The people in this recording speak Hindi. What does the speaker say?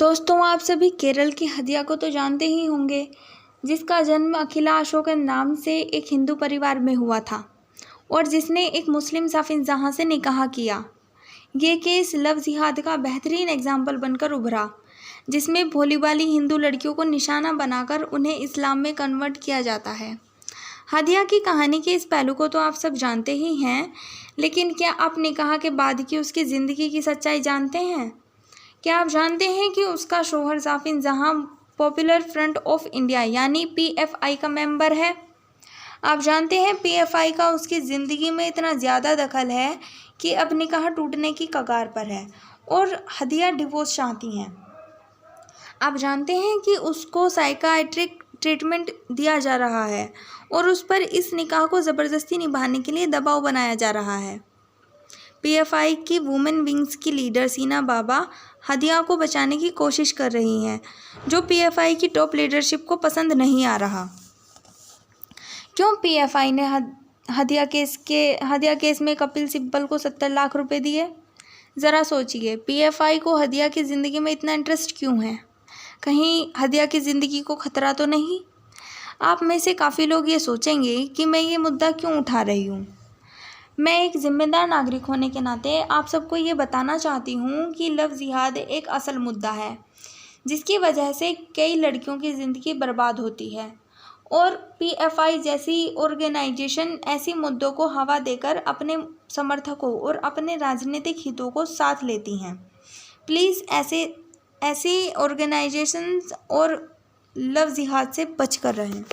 दोस्तों, आप सभी केरल की हदिया को तो जानते ही होंगे, जिसका जन्म अखिला अशोकन नाम से एक हिंदू परिवार में हुआ था और जिसने एक मुस्लिम शाहजहां से निकाह किया। ये केस लव जिहाद का बेहतरीन एग्जाम्पल बनकर उभरा, जिसमें भोली भाली हिंदू लड़कियों को निशाना बनाकर उन्हें इस्लाम में कन्वर्ट किया जाता है। हदिया की कहानी के इस पहलू को तो आप सब जानते ही हैं, लेकिन क्या आप निकाह के बाद की उसकी ज़िंदगी की सच्चाई जानते हैं? क्या आप जानते हैं कि उसका शौहर Shahjahan Popular Front of India यानी पीएफआई का मेंबर है? आप जानते हैं पीएफआई का उसकी ज़िंदगी में इतना ज़्यादा दखल है कि अब निकाह टूटने की कगार पर है और हदिया डिवोर्स चाहती हैं। आप जानते हैं कि उसको साइकाइट्रिक ट्रीटमेंट दिया जा रहा है और उस पर इस निकाह को ज़बरदस्ती निभाने के लिए दबाव बनाया जा रहा है। पीएफआई की वुमेन विंग्स की लीडर सीना बाबा हदिया को बचाने की कोशिश कर रही हैं, जो पीएफआई की टॉप लीडरशिप को पसंद नहीं आ रहा। क्यों पीएफआई ने हदिया केस में कपिल सिब्बल को 70 लाख रुपए दिए? ज़रा सोचिए, पीएफआई को हदिया की ज़िंदगी में इतना इंटरेस्ट क्यों है? कहीं हदिया की ज़िंदगी को खतरा तो नहीं? आप में से काफ़ी लोग ये सोचेंगे कि मैं ये मुद्दा क्यों उठा रही हूँ। मैं एक जिम्मेदार नागरिक होने के नाते आप सबको ये बताना चाहती हूँ कि लव जिहाद एक असल मुद्दा है, जिसकी वजह से कई लड़कियों की ज़िंदगी बर्बाद होती है और पीएफआई जैसी ऑर्गेनाइजेशन ऐसी मुद्दों को हवा देकर अपने समर्थकों और अपने राजनीतिक हितों को साथ लेती हैं। प्लीज़ ऐसी ऑर्गेनाइजेशंस और लव जिहाद से बचकर रहें।